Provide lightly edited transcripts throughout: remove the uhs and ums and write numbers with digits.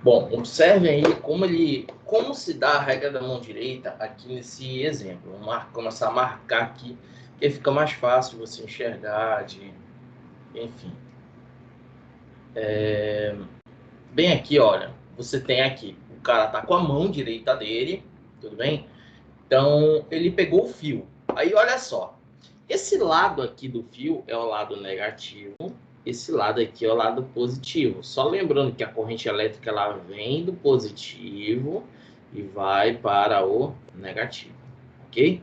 Bom, observem aí como se dá a regra da mão direita aqui nesse exemplo. Vamos começar a marcar aqui, que fica mais fácil você enxergar, enfim. Bem aqui, olha, você tem aqui, o cara tá com a mão direita dele, tudo bem? Então, ele pegou o fio. Aí, olha só, esse lado aqui do fio é o lado negativo, esse lado aqui é o lado positivo. Só lembrando que a corrente elétrica ela vem do positivo e vai para o negativo, ok?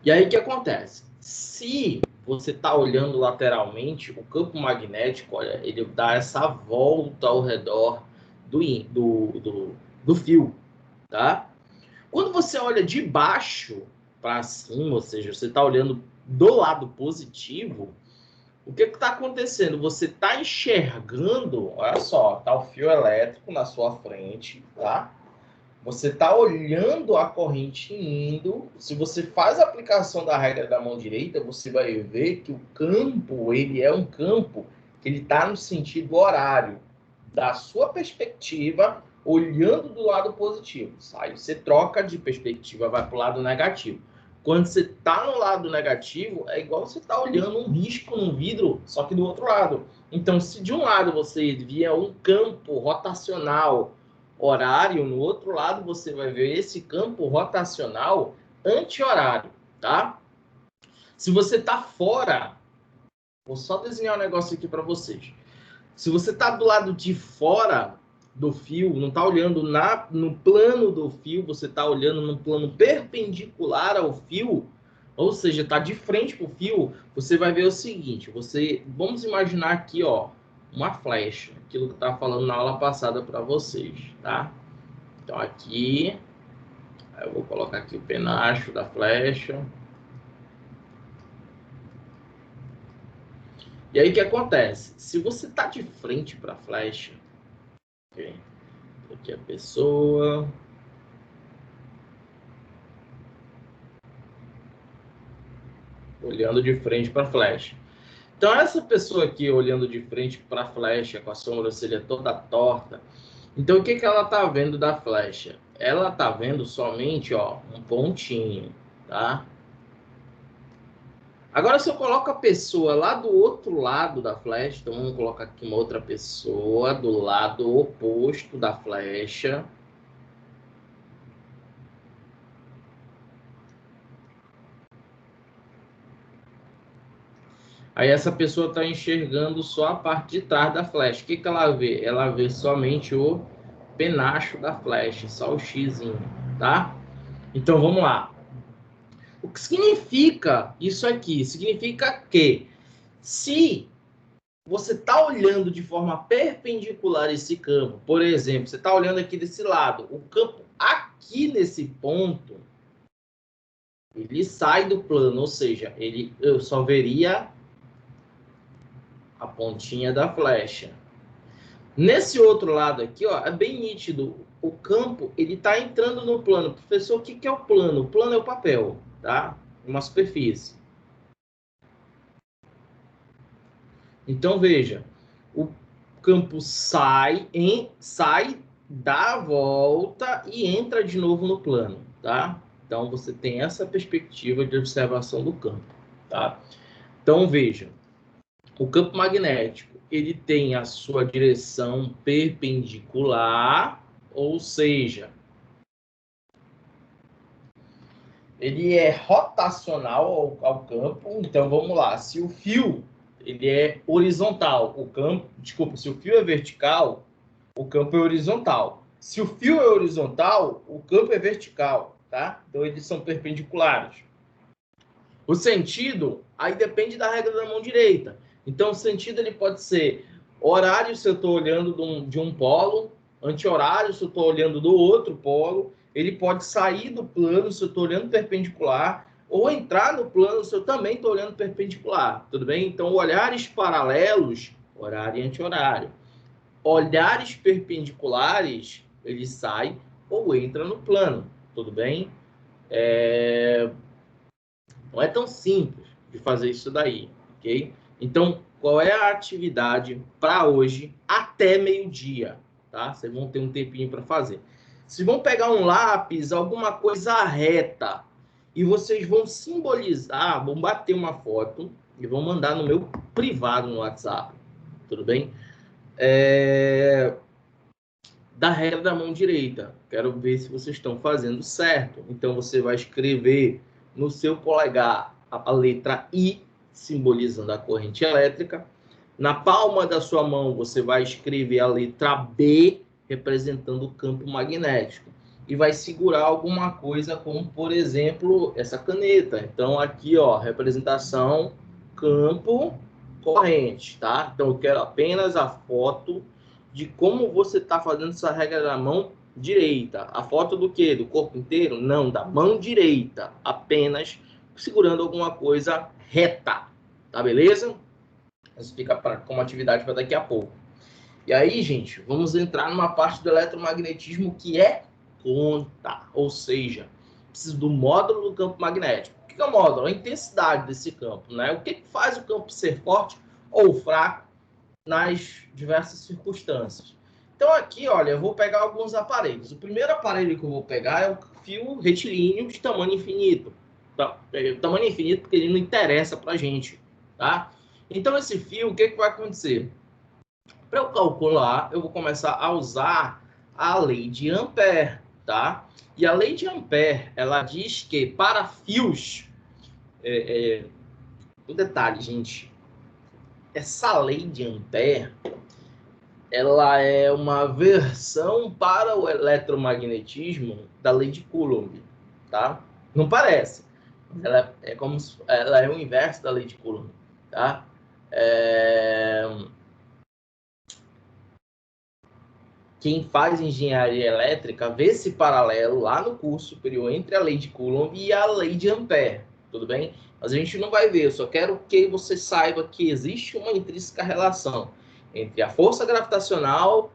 E aí o que acontece? Se você está olhando lateralmente, o campo magnético, olha, ele dá essa volta ao redor do fio, tá? Quando você olha de baixo para cima, ou seja, você está olhando do lado positivo, o que está acontecendo? Você está enxergando, olha só, tá o fio elétrico na sua frente, tá? Você está olhando a corrente indo. Se você faz a aplicação da regra da mão direita, você vai ver que o campo, ele é um campo que ele está no sentido horário. Da sua perspectiva, olhando do lado positivo. Aí você troca de perspectiva, vai para o lado negativo. Quando você está no lado negativo, é igual você está olhando um risco num vidro, só que do outro lado. Então, se de um lado você via um campo rotacional horário, no outro lado você vai ver esse campo rotacional anti-horário, tá? Se você está fora, vou só desenhar um negócio aqui para vocês. Se você está do lado de fora do fio, não está olhando no plano do fio, você está olhando no plano perpendicular ao fio, ou seja, está de frente para o fio, você vai ver o seguinte, vamos imaginar aqui, ó, uma flecha, aquilo que eu estava falando na aula passada para vocês, tá? Então aqui, eu vou colocar aqui o penacho da flecha. E aí o que acontece? Se você está de frente para a flecha, ok? Aqui a pessoa. Olhando de frente para a flecha. Então, essa pessoa aqui olhando de frente para a flecha, com a sobrancelha toda torta, então o que, que ela está vendo da flecha? Ela está vendo somente, ó, um pontinho, tá? Agora, se eu coloco a pessoa lá do outro lado da flecha, então vamos colocar aqui uma outra pessoa do lado oposto da flecha. Aí essa pessoa está enxergando só a parte de trás da flecha. O que, que ela vê? Ela vê somente o penacho da flecha, só o xizinho, tá? Então vamos lá. O que significa isso aqui? Significa que se você está olhando de forma perpendicular esse campo, por exemplo, você está olhando aqui desse lado, o campo aqui nesse ponto, ele sai do plano, ou seja, eu só veria a pontinha da flecha. Nesse outro lado aqui, ó, é bem nítido. O campo, ele está entrando no plano. Professor, o que é o plano? O plano é o papel, tá? Uma superfície. Então, veja. O campo sai, dá a volta e entra de novo no plano, tá? Então, você tem essa perspectiva de observação do campo, tá? Então, veja. O campo magnético, ele tem a sua direção perpendicular, ou seja, ele é rotacional ao campo. Então, vamos lá. Se o fio ele é horizontal, se o fio é vertical, o campo é horizontal. Se o fio é horizontal, o campo é vertical, tá? Então, eles são perpendiculares. O sentido, aí depende da regra da mão direita. Então, o sentido ele pode ser horário se eu estou olhando de um polo, anti-horário se eu estou olhando do outro polo, ele pode sair do plano se eu estou olhando perpendicular, ou entrar no plano se eu também estou olhando perpendicular, tudo bem? Então, olhares paralelos, horário e anti-horário. Olhares perpendiculares, ele sai ou entra no plano, tudo bem? Não é tão simples de fazer isso daí, ok? Então, qual é a atividade para hoje até meio-dia? tá? Vocês vão ter um tempinho para fazer. Vocês vão pegar um lápis, alguma coisa reta, e vocês vão simbolizar, vão bater uma foto e vão mandar no meu privado no WhatsApp, tudo bem? Da regra da mão direita. Quero ver se vocês estão fazendo certo. Então, você vai escrever no seu polegar a letra I, simbolizando a corrente elétrica. Na palma da sua mão, você vai escrever a letra B, representando o campo magnético. E vai segurar alguma coisa, como, por exemplo, essa caneta. Então, aqui, ó, representação, campo, corrente, tá? Então, eu quero apenas a foto de como você está fazendo essa regra da mão direita. A foto do quê? Do corpo inteiro? Não, da mão direita. Apenas segurando alguma coisa reta. Tá beleza? Isso fica como atividade para daqui a pouco. E aí, gente, vamos entrar numa parte do eletromagnetismo que é conta. Ou seja, preciso do módulo do campo magnético. O que é o módulo? A intensidade desse campo, né? O que faz o campo ser forte ou fraco nas diversas circunstâncias. Então aqui, olha, eu vou pegar alguns aparelhos. O primeiro aparelho que eu vou pegar é o fio retilíneo de tamanho infinito. Tá? Tamanho infinito porque ele não interessa para a gente, tá? Então esse fio, o que vai acontecer? Para eu calcular, eu vou começar a usar a lei de Ampère, tá? E a lei de Ampère, ela diz que para fios... um detalhe, gente. Essa lei de Ampère, ela é uma versão para o eletromagnetismo da lei de Coulomb, tá? Não parece. Ela é como ela é o inverso da lei de Coulomb, tá? Quem faz engenharia elétrica vê esse paralelo lá no curso superior entre a lei de Coulomb e a lei de Ampère, tudo bem? Mas a gente não vai ver, eu só quero que você saiba que existe uma intrínseca relação entre a força gravitacional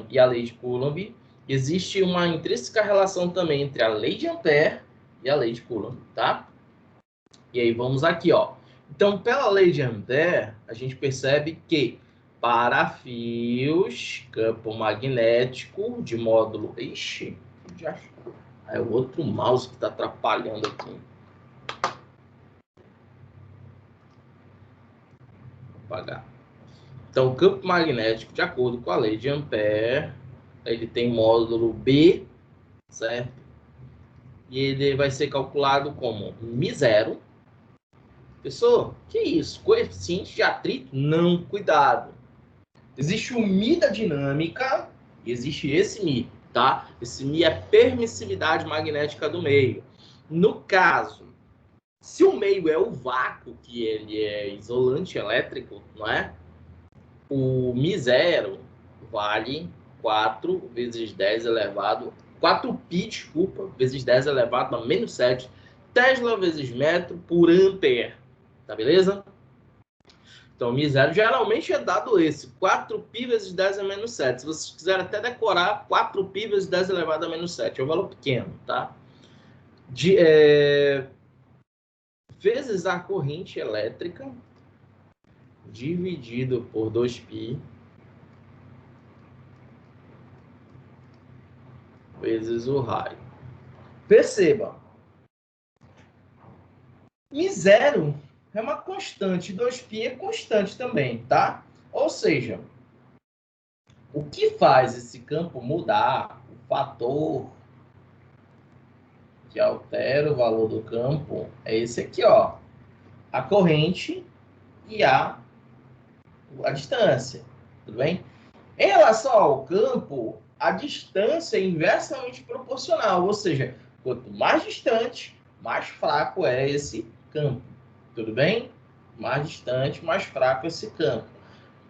e a lei de Coulomb. Existe uma intrínseca relação também entre a lei de Ampère e a lei de Coulomb, tá? E aí vamos aqui, ó. Então, pela lei de Ampère, a gente percebe que para fios, campo magnético de módulo... Ixi, já... é o outro mouse que está atrapalhando aqui. Vou apagar. Então, o campo magnético, de acordo com a lei de Ampère, ele tem módulo B, certo? E ele vai ser calculado como μ0. Pessoal, que isso? Coeficiente de atrito? Não, cuidado. Existe o μ da dinâmica e existe esse μ, tá? Esse μ é permissividade magnética do meio. No caso, se o meio é o vácuo, que ele é isolante elétrico, não é? O μ0 vale 4 vezes 10 elevado... 4π, desculpa, vezes 10 elevado a menos 7 Tesla vezes metro por ampere. Tá beleza? Então, μ0 geralmente é dado esse, 4π vezes 10 a menos 7. Se vocês quiserem até decorar, 4π vezes 10 elevado a menos 7. É um valor pequeno, tá? Vezes a corrente elétrica dividido por 2π vezes o raio. Perceba, μ0 é uma constante, 2π é constante também, tá? Ou seja, o que faz esse campo mudar, o fator que altera o valor do campo, é esse aqui, ó. A corrente e a distância, tudo bem? Em relação ao campo, a distância é inversamente proporcional, ou seja, quanto mais distante, mais fraco é esse campo. Tudo bem? Mais distante, mais fraco esse campo.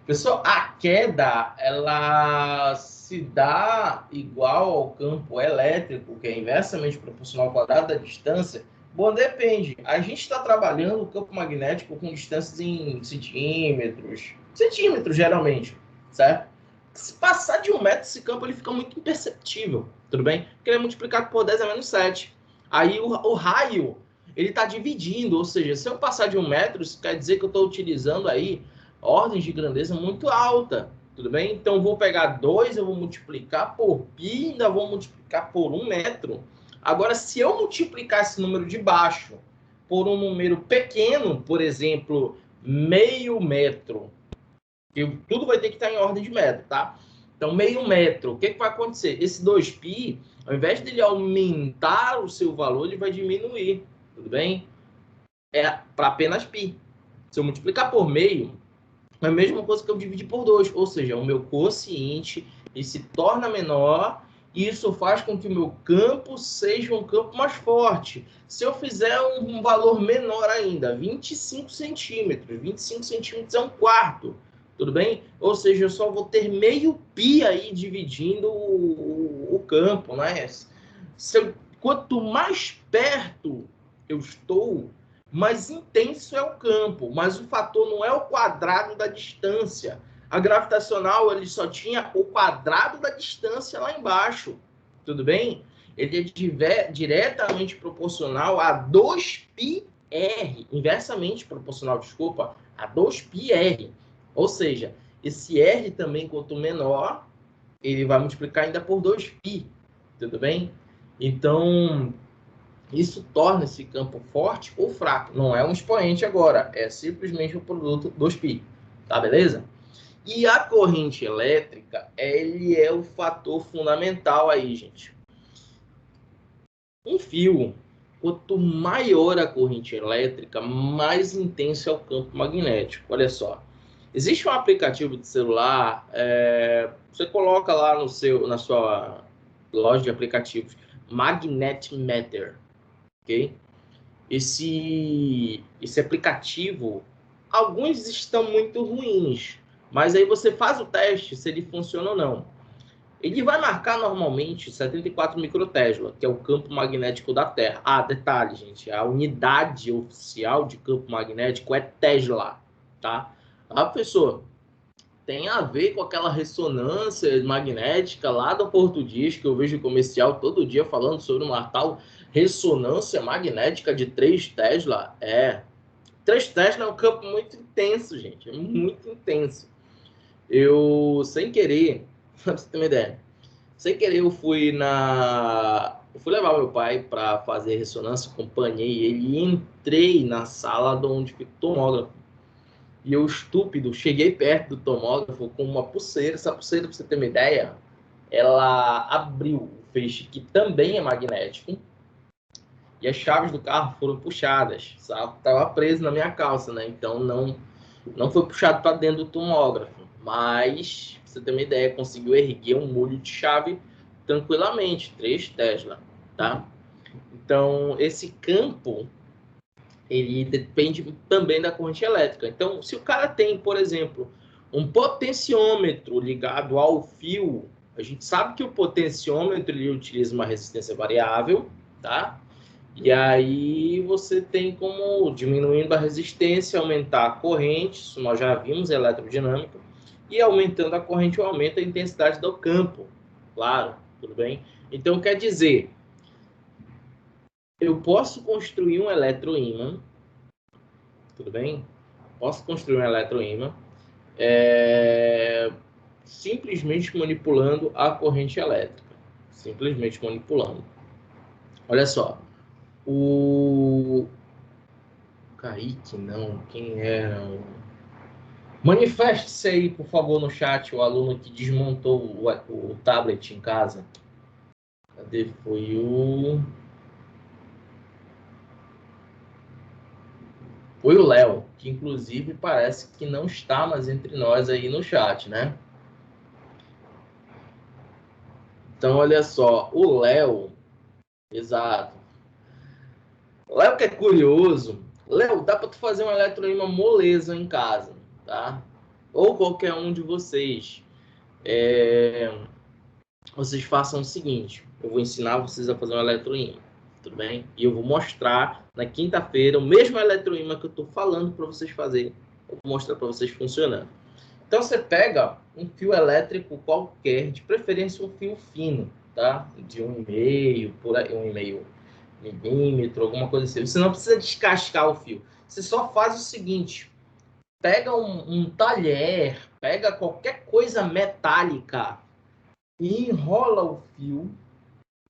Pessoal, a queda, ela se dá igual ao campo elétrico, que é inversamente proporcional ao quadrado da distância? Bom, depende. A gente está trabalhando o campo magnético com distâncias em centímetros, geralmente, certo? Se passar de 1 metro esse campo, ele fica muito imperceptível, tudo bem? Porque ele é multiplicado por 10 a menos 7. Aí o raio, ele está dividindo, ou seja, se eu passar de 1 metro, isso quer dizer que eu estou utilizando aí ordens de grandeza muito alta, Tudo bem? Então, eu vou pegar 2, eu vou multiplicar por π, ainda vou multiplicar por 1 metro. Agora, se eu multiplicar esse número de baixo por um número pequeno, por exemplo, meio metro, tudo vai ter que estar em ordem de metro, tá? Então, meio metro, o que vai acontecer? Esse 2π, ao invés dele aumentar o seu valor, ele vai diminuir, tudo bem? É para apenas π. Se eu multiplicar por meio, é a mesma coisa que eu dividir por 2, ou seja, o meu quociente ele se torna menor e isso faz com que o meu campo seja um campo mais forte. Se eu fizer um valor menor ainda, 25 centímetros, 25 centímetros é um quarto, tudo bem? Ou seja, eu só vou ter meio π aí dividindo o campo, né? Quanto mais perto eu estou, mais intenso é o campo, mas o fator não é o quadrado da distância. A gravitacional ele só tinha o quadrado da distância lá embaixo, tudo bem? Ele é diretamente proporcional a 2πr, inversamente proporcional, desculpa, a 2πr. Ou seja, esse r também, quanto menor, ele vai multiplicar ainda por 2π, tudo bem? Então, isso torna esse campo forte ou fraco. Não é um expoente agora, é simplesmente o produto dos π. Tá, beleza? E a corrente elétrica, ele é o fator fundamental aí, gente. Um fio, quanto maior a corrente elétrica, mais intenso é o campo magnético. Olha só. Existe um aplicativo de celular, você coloca lá na sua loja de aplicativos, Magnet Meter. Okay? Esse aplicativo, alguns estão muito ruins, mas aí você faz o teste se ele funciona ou não. Ele vai marcar normalmente 74 microtesla, que é o campo magnético da Terra. Ah, detalhe, gente, a unidade oficial de campo magnético é Tesla, tá? Ah, professor, tem a ver com aquela ressonância magnética lá do Porto Dias, que eu vejo comercial todo dia falando sobre uma tal ressonância magnética de 3 Tesla. 3 Tesla é um campo muito intenso, gente. É muito intenso. Eu, sem querer, pra você ter uma ideia, sem querer eu fui levar meu pai para fazer ressonância, acompanhei ele e entrei na sala onde fica o tomógrafo. E eu, estúpido, cheguei perto do tomógrafo com uma pulseira. Essa pulseira, pra você ter uma ideia, ela abriu o feixe, que também é magnético, e as chaves do carro foram puxadas. Estava preso na minha calça, né? Então não foi puxado para dentro do tomógrafo. Mas, pra você ter uma ideia, conseguiu erguer um molho de chave tranquilamente, 3 Tesla, tá? Então, esse campo ele depende também da corrente elétrica. Então, se o cara tem, por exemplo, um potenciômetro ligado ao fio, a gente sabe que o potenciômetro ele utiliza uma resistência variável, tá? E aí você tem como, diminuindo a resistência, aumentar a corrente, isso nós já vimos, eletrodinâmica, e aumentando a corrente, aumenta a intensidade do campo, claro, tudo bem? Então, quer dizer, eu posso construir um eletroímã, tudo bem? Posso construir um eletroímã simplesmente manipulando a corrente elétrica. Simplesmente manipulando. Olha só. O Kaique, não. Quem era? Manifeste-se aí, por favor, no chat, o aluno que desmontou o tablet em casa. Cadê? Foi o Léo, que inclusive parece que não está mais entre nós aí no chat, né? Então, olha só, o Léo, exato. Léo que é curioso, Léo, dá para tu fazer um eletroímã moleza em casa, tá? Ou qualquer um de vocês. Vocês façam o seguinte, eu vou ensinar vocês a fazer um eletroímã, tudo bem? E eu vou mostrar na quinta-feira o mesmo eletroímã que eu estou falando para vocês fazerem. Eu vou mostrar para vocês funcionando. Então, você pega um fio elétrico qualquer, de preferência um fio fino, tá? De 1,5, por aí, 1,5 milímetro, alguma coisa assim. Você não precisa descascar o fio. Você só faz o seguinte, pega um talher, pega qualquer coisa metálica e enrola o fio,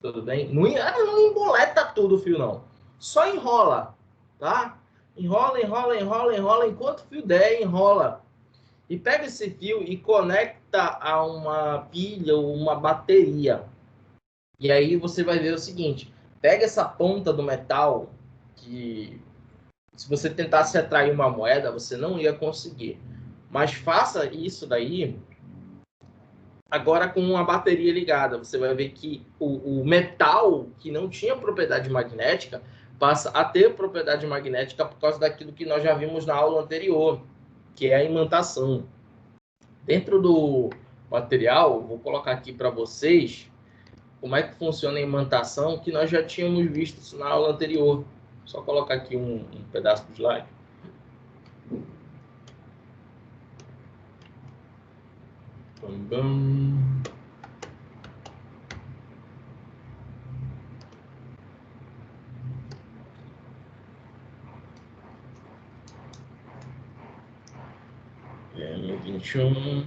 tudo bem? Não emboleta tudo o fio, não. Só enrola, tá? Enrola, enrola, enrola, enrola, enquanto o fio der, enrola. E pega esse fio e conecta a uma pilha ou uma bateria. E aí você vai ver o seguinte, pega essa ponta do metal, que se você tentasse atrair uma moeda, você não ia conseguir. Mas faça isso daí agora com uma bateria ligada. Você vai ver que o metal, que não tinha propriedade magnética, passa a ter propriedade magnética por causa daquilo que nós já vimos na aula anterior, que é a imantação. Dentro do material, vou colocar aqui para vocês como é que funciona a imantação, que nós já tínhamos visto isso na aula anterior. Só colocar aqui um pedaço do slide. Bam, bam. M21.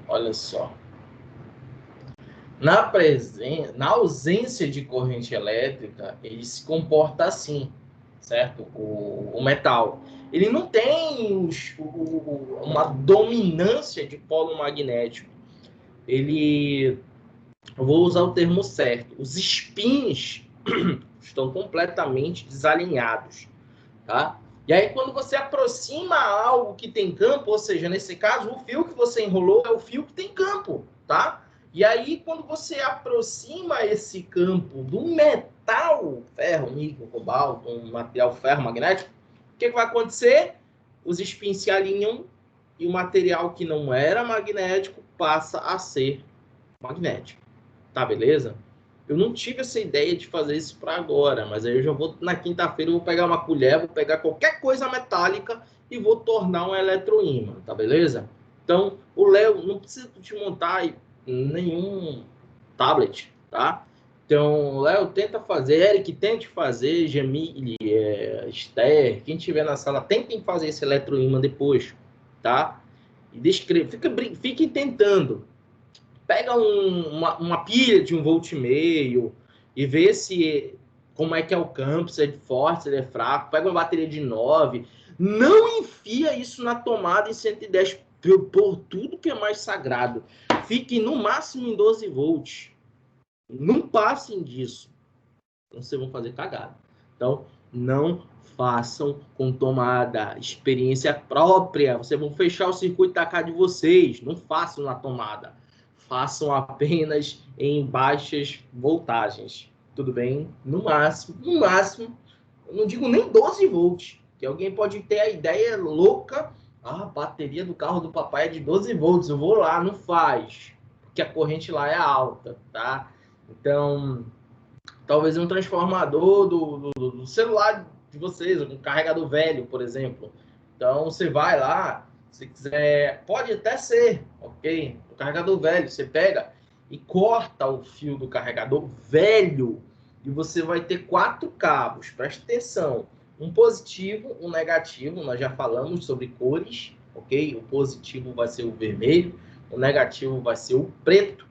Olha só. Na ausência de corrente elétrica, ele se comporta assim, certo? O metal. Ele não tem uma dominância de polo magnético. Eu vou usar o termo certo. Os spins estão completamente desalinhados, tá? E aí, quando você aproxima algo que tem campo, ou seja, nesse caso, o fio que você enrolou é o fio que tem campo, tá? E aí, quando você aproxima esse campo do metal, ferro, níquel, cobalto, um material ferromagnético, o que vai acontecer? Os spins se alinham e o material que não era magnético passa a ser magnético. Tá, beleza? Eu não tive essa ideia de fazer isso para agora, mas aí eu já vou, na quinta-feira, eu vou pegar uma colher, vou pegar qualquer coisa metálica e vou tornar um eletroímã, tá beleza? Então, o Léo, não precisa te montar nenhum tablet, tá? Então, Léo, tenta fazer, Eric, tente fazer, Jamile, Esther, quem tiver na sala, tentem fazer esse eletroímã depois, tá? E descreve, fique tentando. Pega uma pilha de 1,5 V e vê se como é que é o campo, se é forte, se é fraco. Pega uma bateria de 9. Não enfia isso na tomada em 110 por tudo que é mais sagrado. Fique no máximo em 12 volts. Não passem disso. Então vocês vão fazer cagada. Então, não façam com tomada. Experiência própria. Vocês vão fechar o circuito da casa de vocês. Não façam na tomada. Façam apenas em baixas voltagens. Tudo bem? No máximo, eu não digo nem 12 volts. Que alguém pode ter a ideia louca. Ah, a bateria do carro do papai é de 12 volts. Eu vou lá, não faz. Porque a corrente lá é alta, tá? Então, talvez um transformador do celular de vocês, um carregador velho, por exemplo. Então, você vai lá, se quiser, pode até ser, ok? O carregador velho, você pega e corta o fio do carregador velho e você vai ter 4 cabos, presta atenção. Um positivo, um negativo, nós já falamos sobre cores, ok? O positivo vai ser o vermelho, o negativo vai ser o preto.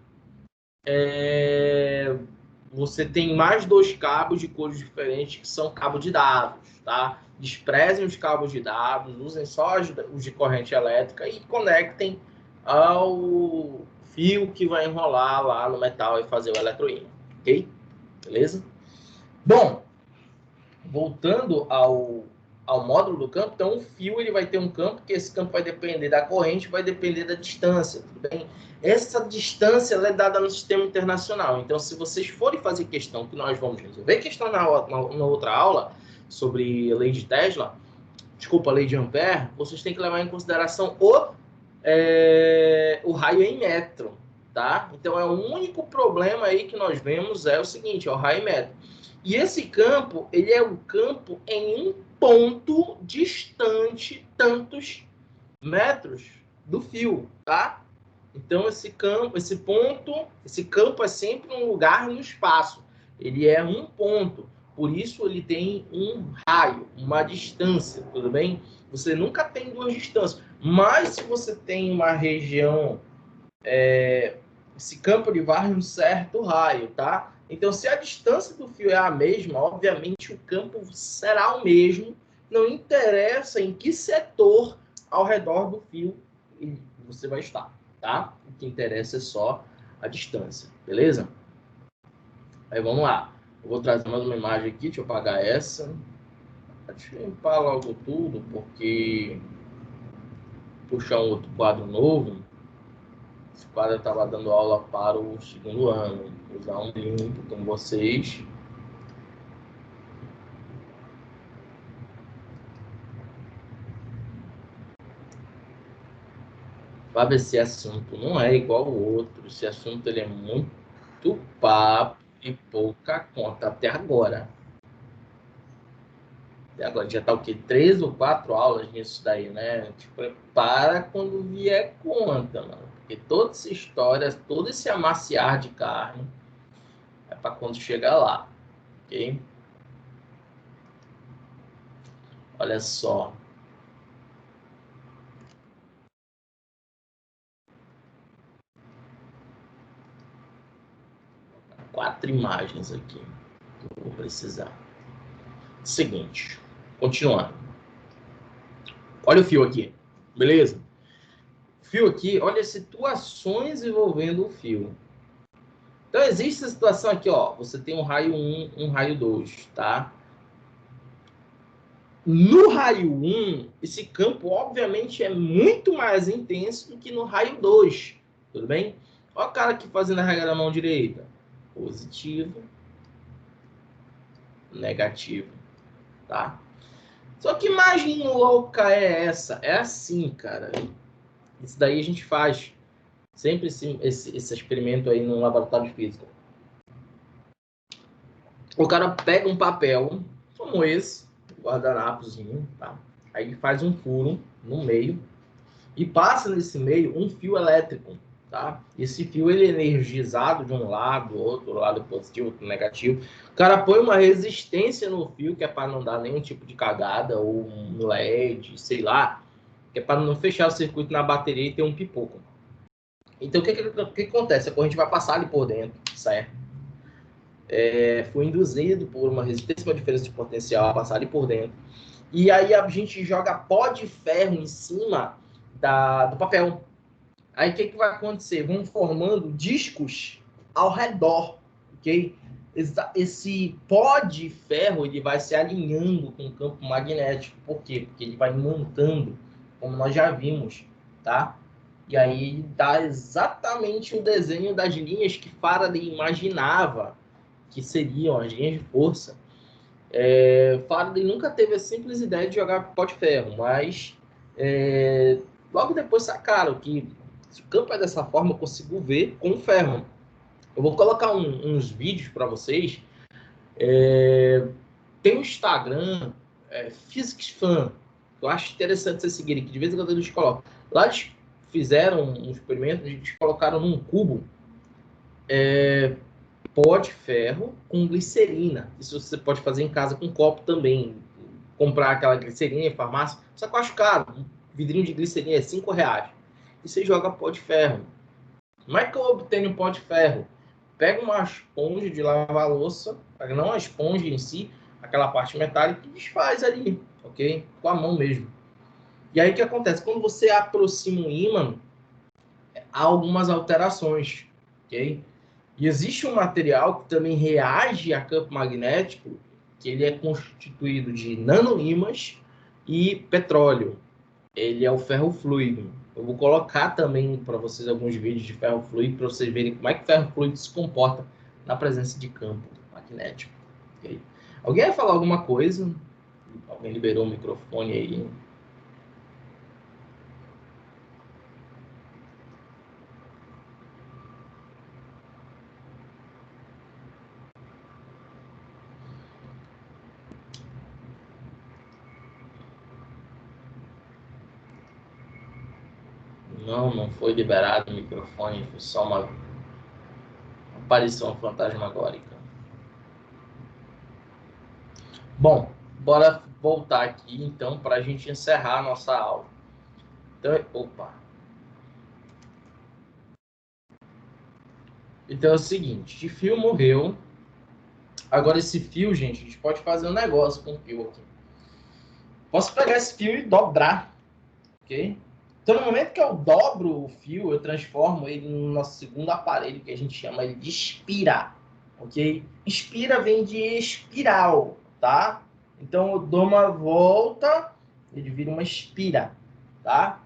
Você tem mais 2 cabos de cores diferentes que são cabos de dados, tá? Desprezem os cabos de dados, usem só os de corrente elétrica e conectem ao fio que vai enrolar lá no metal e fazer o eletroímã, ok? Beleza? Bom, voltando ao módulo do campo, então o fio ele vai ter um campo, que esse campo vai depender da corrente, vai depender da distância, tudo bem? Essa distância ela é dada no sistema internacional, então se vocês forem fazer questão, que nós vamos resolver questão na outra aula, sobre a lei de Tesla, desculpa, a lei de Ampère, vocês têm que levar em consideração o raio é em metro, tá? Então, o único problema aí que nós vemos é o seguinte, o raio em metro. E esse campo, ele é um campo em um ponto distante tantos metros do fio, tá? Então, esse campo é sempre um lugar no espaço. Ele é um ponto. Por isso, ele tem um raio, uma distância, tudo bem? Você nunca tem duas distâncias. Mas, se você tem uma região... esse campo ele varre um certo raio, tá? Então, se a distância do fio é a mesma, obviamente, o campo será o mesmo. Não interessa em que setor ao redor do fio você vai estar. Tá? O que interessa é só a distância, beleza? Aí vamos lá. Eu vou trazer mais uma imagem aqui, deixa eu apagar essa. Deixa eu limpar logo tudo, porque puxar um outro quadro novo. Esse quadro estava dando aula para o segundo ano. Vou usar um limpo com vocês. Para ver se esse assunto não é igual ao outro. Esse assunto ele é muito papo e pouca conta até agora. Agora já tá o quê? 3 ou 4 aulas nisso daí, né? Te prepara quando vier conta, mano. Porque toda essa história, todo esse amaciar de carne é para quando chegar lá, ok? Olha só. 4 imagens aqui que eu vou precisar. Seguinte, continuando. Olha o fio aqui, beleza? O fio aqui, olha as situações envolvendo o fio. Então, existe a situação aqui, ó. Você tem um raio 1, um raio 2, tá? No raio 1, esse campo, obviamente, é muito mais intenso do que no raio 2, tudo bem? Olha o cara aqui fazendo a regra da mão direita. Positivo, negativo, tá? Só que imagem louca é essa? É assim, cara. Isso daí a gente faz sempre esse experimento aí no laboratório físico. O cara pega um papel, como esse, guardanapozinho, tá? Aí faz um furo no meio e passa nesse meio um fio elétrico, tá? Esse fio ele é energizado de um lado, outro lado positivo, outro negativo. O cara põe uma resistência no fio que é para não dar nenhum tipo de cagada ou um LED, sei lá, que é para não fechar o circuito na bateria e ter um pipoco. Então o que acontece? A corrente vai passar ali por dentro, certo? Foi induzido por uma resistência, uma diferença de potencial a passar ali por dentro. E aí a gente joga pó de ferro em cima do papel. Aí o que vai acontecer? Vão formando discos ao redor, ok? Esse pó de ferro ele vai se alinhando com o campo magnético. Por quê? Porque ele vai imantando, como nós já vimos, tá? E aí dá exatamente o desenho das linhas que Faraday imaginava que seriam as linhas de força. Faraday nunca teve a simples ideia de jogar pó de ferro, mas logo depois sacaram que se o campo é dessa forma, eu consigo ver com ferro. Eu vou colocar uns vídeos para vocês. Tem um Instagram, Physics Fan, que eu acho interessante vocês seguirem, que de vez em quando eles colocam. Lá eles fizeram um experimento, eles colocaram num cubo pó de ferro com glicerina. Isso você pode fazer em casa com copo também. Comprar aquela glicerina em farmácia, só que eu acho caro. Um vidrinho de glicerina é R$5. E você joga pó de ferro. Como é que eu obtenho pó de ferro? Pega uma esponja de lavar louça, não a esponja em si, aquela parte metálica, e desfaz ali, ok? Com a mão mesmo. E aí o que acontece? Quando você aproxima o ímã, há algumas alterações, ok? E existe um material que também reage a campo magnético, que ele é constituído de nanoímãs e petróleo. Ele é o ferro fluido. Eu vou colocar também para vocês alguns vídeos de ferro fluido para vocês verem como é que o ferro fluido se comporta na presença de campo magnético. Okay? Alguém vai falar alguma coisa? Alguém liberou o microfone aí? Não foi liberado o microfone, foi só uma aparição fantasmagórica. Bom, bora voltar aqui então para a gente encerrar a nossa aula. Então, opa. Então é o seguinte, o fio morreu. Agora esse fio, gente, a gente pode fazer um negócio com o fio aqui. Posso pegar esse fio e dobrar, ok? Então, no momento que eu dobro o fio, eu transformo ele no nosso segundo aparelho, que a gente chama ele de espira, ok? Espira vem de espiral, tá? Então, eu dou uma volta, ele vira uma espira, tá?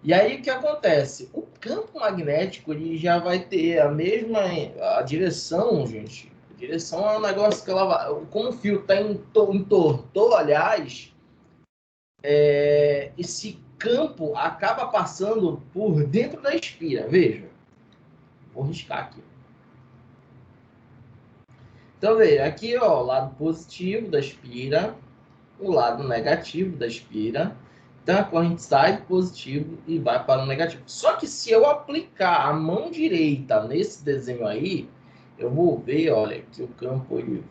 E aí, o que acontece? O campo magnético, ele já vai ter a mesma... A direção, gente, a direção é um negócio que ela vai... Como o fio está entortou, aliás, esse campo acaba passando por dentro da espira. Veja, vou riscar aqui. Então, veja, aqui, ó, o lado positivo da espira, o lado negativo da espira. Então, a corrente sai do positivo e vai para o negativo. Só que se eu aplicar a mão direita nesse desenho aí, eu vou ver, olha, que o campo ele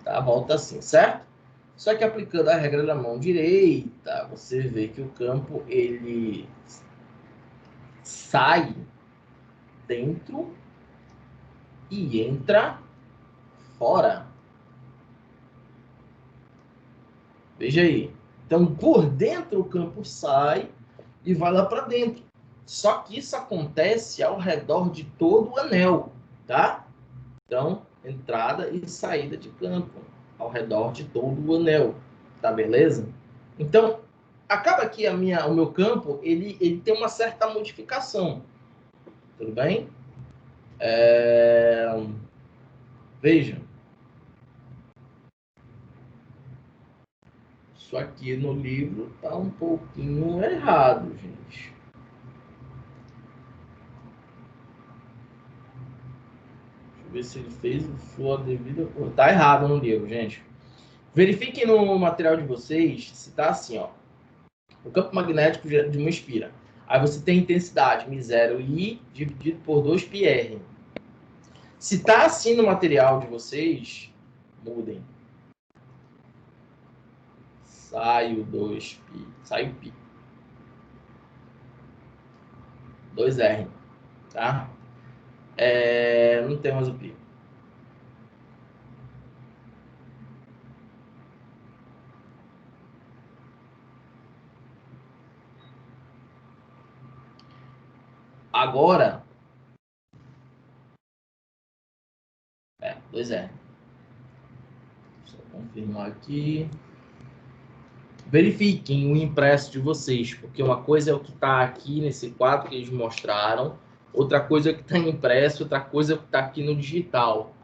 tá, volta assim, certo? Só que aplicando a regra da mão direita, você vê que o campo ele sai dentro e entra fora. Veja aí. Então, por dentro o campo sai e vai lá para dentro. Só que isso acontece ao redor de todo o anel, tá? Então, entrada e saída de campo ao redor de todo o anel, tá beleza? Então, acaba que o meu campo ele tem uma certa modificação, tudo bem? Veja, isso aqui no livro tá um pouquinho errado, gente. Deixa eu ver se ele fez o flow devido. Tá errado no livro, gente. Verifiquem no material de vocês se tá assim, ó. O campo magnético de uma espira. Aí você tem intensidade μ0i dividido por 2πr. Se tá assim no material de vocês, mudem. Sai o 2π. Sai o π. 2r. Tá? Não tem mais o π. Agora, 2r. Só confirmar aqui. Verifiquem o impresso de vocês, porque uma coisa é o que está aqui nesse quadro que eles mostraram, outra coisa é o que está impresso, outra coisa é o que está aqui no digital.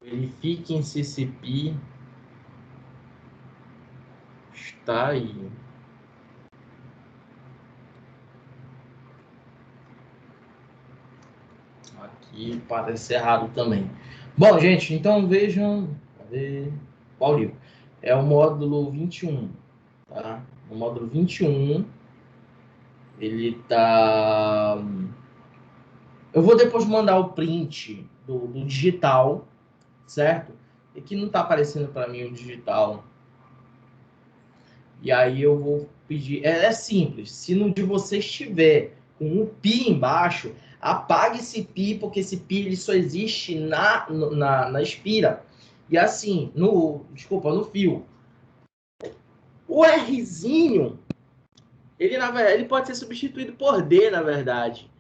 Verifiquem se esse pi está aí. Aqui parece errado também. Bom, gente, então vejam. Cadê? Qual livro? É o módulo 21. Tá? O módulo 21. Ele tá. Eu vou depois mandar o print do digital, certo? E que não tá aparecendo para mim o digital. E aí eu vou pedir. É simples. Se no de vocês tiver com um pi embaixo, apague esse pi, porque esse pi ele só existe na espira. E assim, no fio. O Rzinho, ele na verdade, ele pode ser substituído por D, na verdade.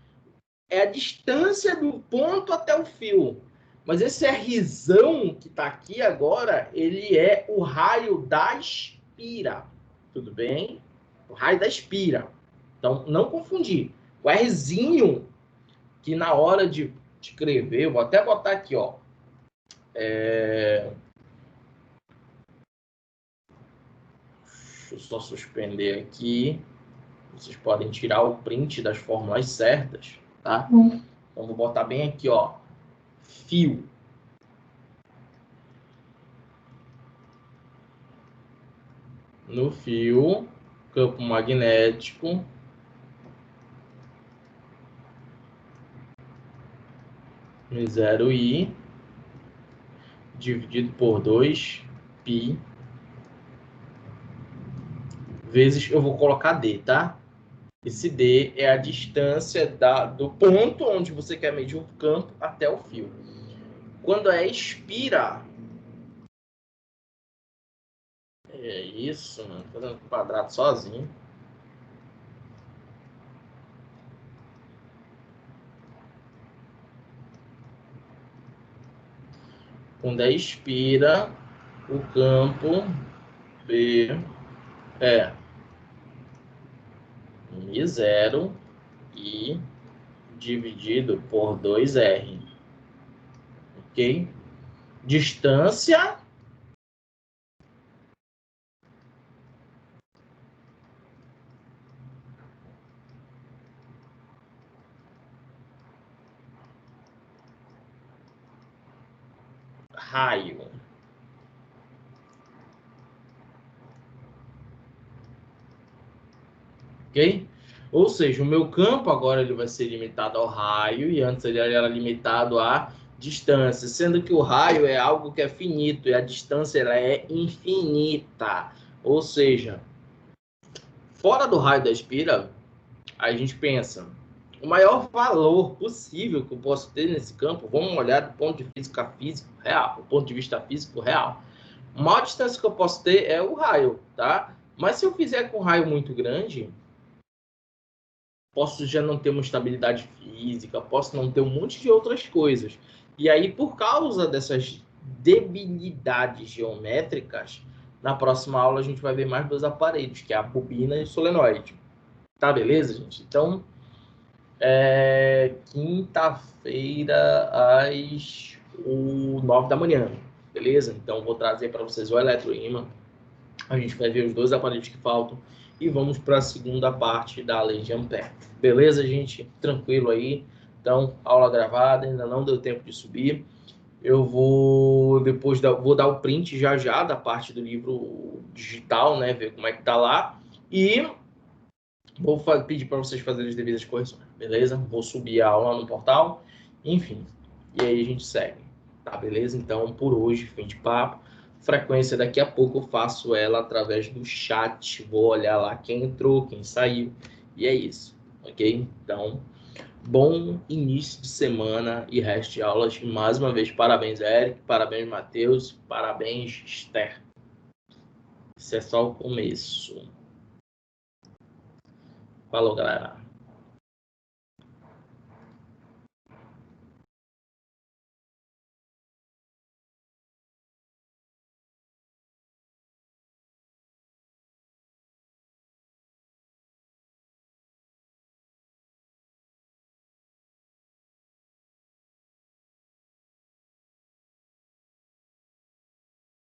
É a distância do ponto até o fio. Mas esse Rzão que está aqui agora, ele é o raio da espira. Tudo bem? O raio da espira. Então, não confundir. O Rzinho, que na hora de escrever, eu vou até botar aqui, ó. Deixa eu só suspender aqui. Vocês podem tirar o print das fórmulas certas, tá? Então, vou botar bem aqui, ó. fio. No fio, campo magnético zero I dividido por 2π vezes, eu vou colocar D, tá? Esse D é a distância do ponto onde você quer medir o campo até o fio. Quando é espiral, é isso, mano, fazendo quadrado sozinho. Quando é expira, o campo B é I0 I dividido por 2R. Ok? Distância raio. Ok? Ou seja, o meu campo agora ele vai ser limitado ao raio e antes ele era limitado à distância, sendo que o raio é algo que é finito e a distância ela é infinita. Ou seja, fora do raio da espira, a gente pensa, o maior valor possível que eu posso ter nesse campo, vamos olhar do ponto de física físico real, do ponto de vista físico real. A maior distância que eu posso ter é o raio, tá? Mas se eu fizer com um raio muito grande, posso já não ter uma estabilidade física, posso não ter um monte de outras coisas. E aí, por causa dessas debilidades geométricas, na próxima aula a gente vai ver mais dois aparelhos, que é a bobina e o solenoide. Tá, beleza, gente? Então, quinta-feira às 9 da manhã, beleza? Então, vou trazer para vocês o eletroímã. A gente vai ver os dois aparelhos que faltam e vamos para a segunda parte da lei de Ampère. Beleza, gente? Tranquilo aí. Então, aula gravada, ainda não deu tempo de subir. Eu vou vou dar o print já da parte do livro digital, né? Ver como é que tá lá. E vou pedir para vocês fazerem as devidas correções, beleza? Vou subir a aula no portal, enfim. E aí a gente segue, tá? Beleza? Então, por hoje, fim de papo. Frequência, daqui a pouco eu faço ela através do chat. Vou olhar lá quem entrou, quem saiu. E é isso, ok? Então, bom início de semana e resto de aulas. Mais uma vez, parabéns, Eric. Parabéns, Matheus. Parabéns, Esther. Isso é só o começo. Falou, galera.